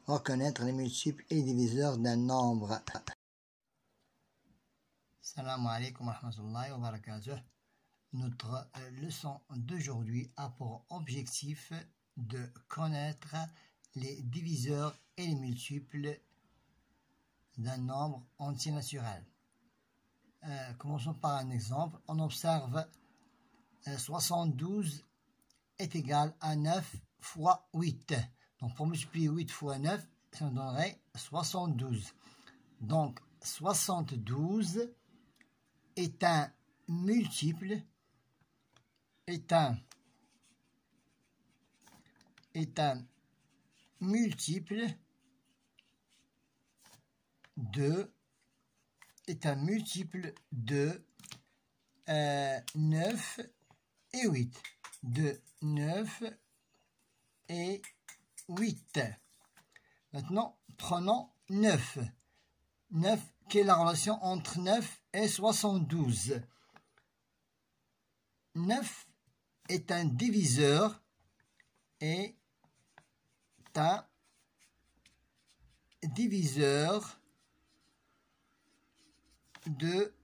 Reconnaître les multiples et les diviseurs d'un nombre. Salam alaikum wa rahmatullahi wa barakatuh. Notre leçon d'aujourd'hui a pour objectif de connaître les diviseurs et les multiples d'un nombre entier naturel. Commençons par un exemple. On observe 72 est égal à 9 fois 8. Donc pour multiplier 8 fois 9, ça nous donnerait 72. Donc 72 est un multiple de 9 et 8. De 9 et 8. Maintenant, prenons 9. 9, quelle est la relation entre 9 et 72? 9 est un diviseur de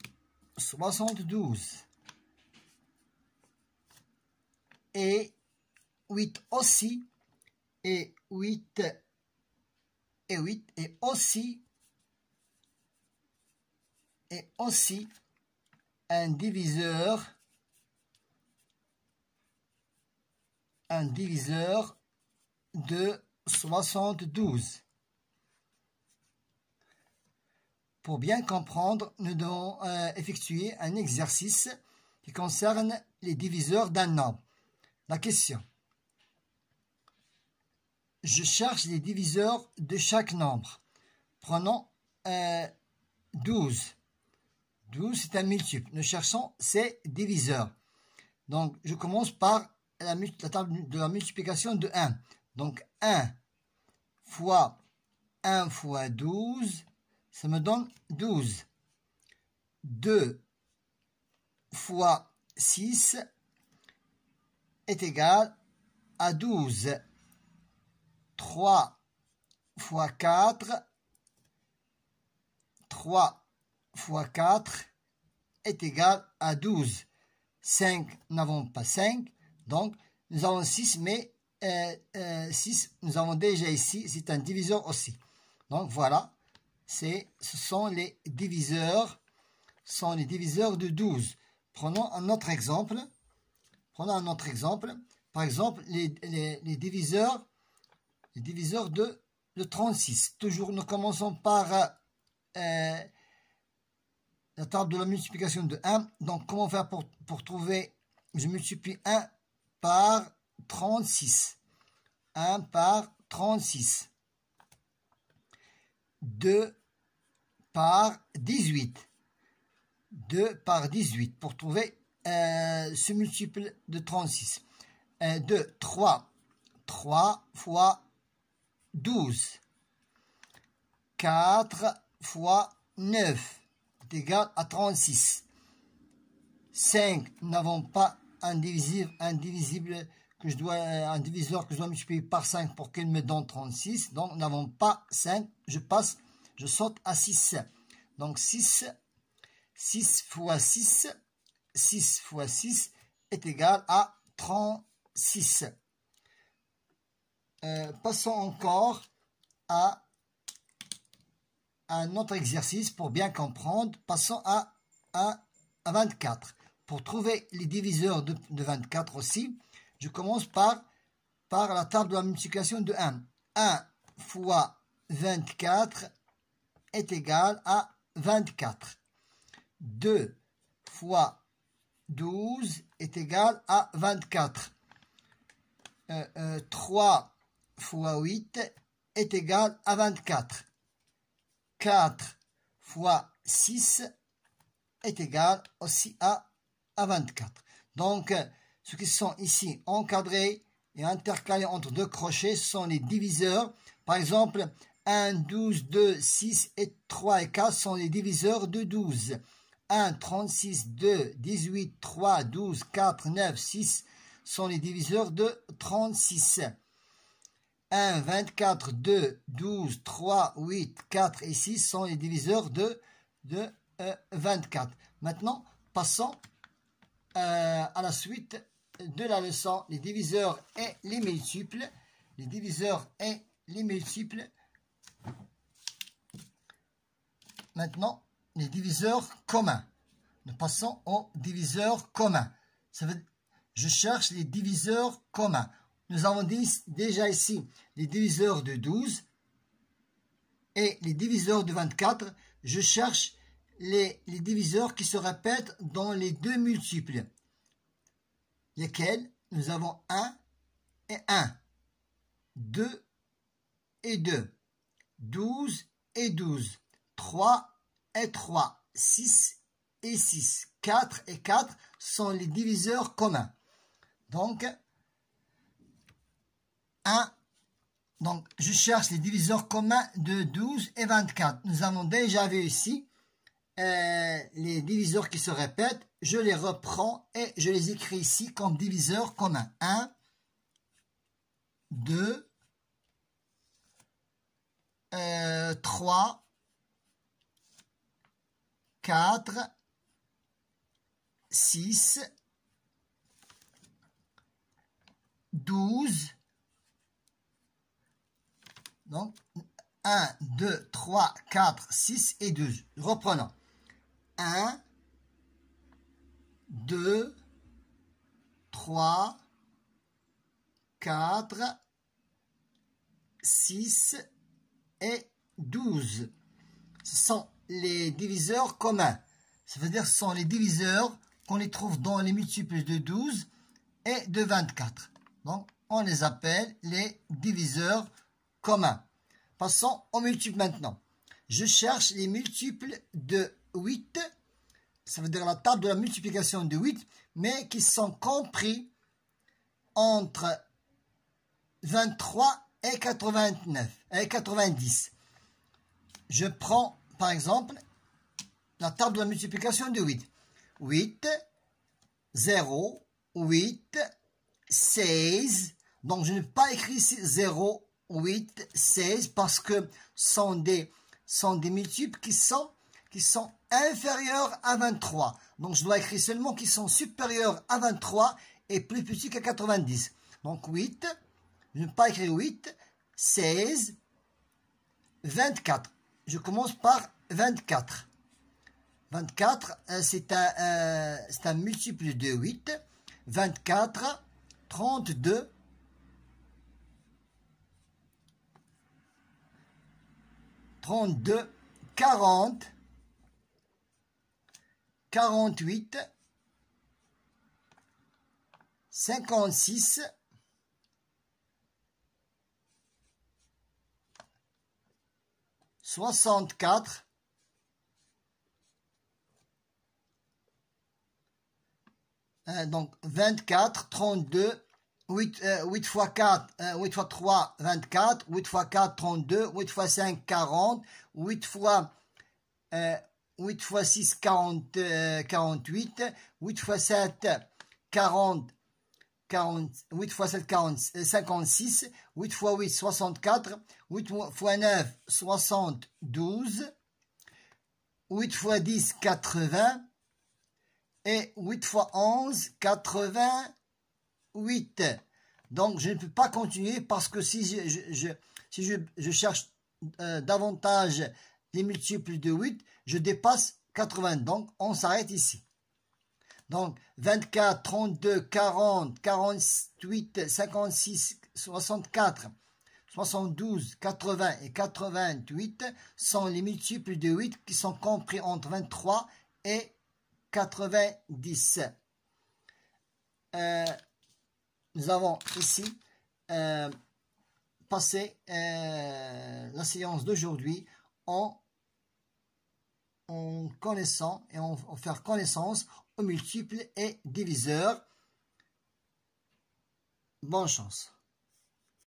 72. Et 8 aussi, et 8 est aussi un diviseur de 72. Pour bien comprendre, nous devons effectuer un exercice qui concerne les diviseurs d'un nombre. La question. Je cherche les diviseurs de chaque nombre. Prenons 12. 12, c'est un multiple. Nous cherchons ses diviseurs. Donc, je commence par la table de la multiplication de 1. Donc, 1 fois 1 fois 12, ça me donne 12. 2 fois 6 est égal à 12. 3 fois 4 est égal à 12. 5, nous n'avons pas 5. Donc, nous avons 6, mais 6, nous avons déjà ici. C'est un diviseur aussi. Donc, voilà. Ce sont les diviseurs de 12. Prenons un autre exemple. Par exemple, les diviseurs de 36. Toujours, nous commençons par la table de la multiplication de 1. Donc, comment faire pour trouver? Je multiplie 1 par 36. 1 par 36. 2 par 18. 2 par 18 pour trouver ce multiple de 36. 2, 3. 3 fois 12. 4 fois 9 est égal à 36. 5, nous n'avons pas un diviseur que je dois multiplier par 5 pour qu'il me donne 36. Donc, nous n'avons pas 5. Je saute à 6. Donc, 6 fois 6 est égal à 36. Passons encore à un autre exercice pour bien comprendre. Passons à 24. Pour trouver les diviseurs de 24 aussi, je commence par la table de la multiplication de 1. 1 fois 24 est égal à 24. 2 fois 12 est égal à 24. 3 fois 8 est égal à 24. 4 fois 6 est égal aussi à 24. Donc, ceux qui sont ici encadrés et intercalés entre deux crochets sont les diviseurs. Par exemple, 1, 12, 2, 6 et 3 et 4 sont les diviseurs de 12. 1, 36, 2, 18, 3, 12, 4, 9, 6 sont les diviseurs de 36. 1, 24, 2, 12, 3, 8, 4 et 6 sont les diviseurs de 24. Maintenant, passons à la suite de la leçon, les diviseurs et les multiples. Les diviseurs et les multiples. Maintenant, les diviseurs communs. Nous passons aux diviseurs communs. Ça veut dire, je cherche les diviseurs communs. Nous avons déjà ici les diviseurs de 12 et les diviseurs de 24. Je cherche les diviseurs qui se répètent dans les deux multiples. Lesquels? Nous avons 1 et 1, 2 et 2, 12 et 12, 3 et 3, 6 et 6, 4 et 4 sont les diviseurs communs. Donc, 1, donc je cherche les diviseurs communs de 12 et 24. Nous avons déjà vu ici les diviseurs qui se répètent. Je les reprends et je les écris ici comme diviseurs communs. 1, 2, 3, 4, 6, 12, donc 1, 2, 3, 4, 6 et 12. Reprenons. 1, 2, 3, 4, 6 et 12. Ce sont les diviseurs communs. Ça veut dire que ce sont les diviseurs qu'on les trouve dans les multiples de 12 et de 24. Donc, on les appelle les diviseurs communs. Passons aux multiples maintenant. Je cherche les multiples de 8. Ça veut dire la table de la multiplication de 8, mais qui sont compris entre 23 et 89 et 90. Je prends par exemple la table de la multiplication de 8. 8, 0, 8, 16. Donc je n'ai pas écrit ici 0, 8, 16 parce que sont des multiples qui sont inférieurs à 23. Donc je dois écrire seulement qui sont supérieurs à 23 et plus petits qu'à 90. Donc 8, je n'ai pas écrit 8, 16, 24. Je commence par 24. 24, c'est un multiple de 8. 24, 32, 40, 48, 56, 64, donc 24, 32, 8 fois 4, 8 fois 3, 24, 8 fois 4, 32, 8 fois 5, 40, 8 fois 6, 48, 8 fois 7, 40, 8 fois 7, 40, 56, 8 fois 8, 64, 8 fois 9, 72, 8 fois 10, 80, et 8 fois 11, 88. Donc, je ne peux pas continuer parce que si je cherche davantage les multiples de 8, je dépasse 80. Donc, on s'arrête ici. Donc, 24, 32, 40, 48, 56, 64, 72, 80 et 88 sont les multiples de 8 qui sont compris entre 23 et 90. Nous avons ici passé la séance d'aujourd'hui en connaissant et en faire connaissance aux multiples et diviseurs. Bonne chance.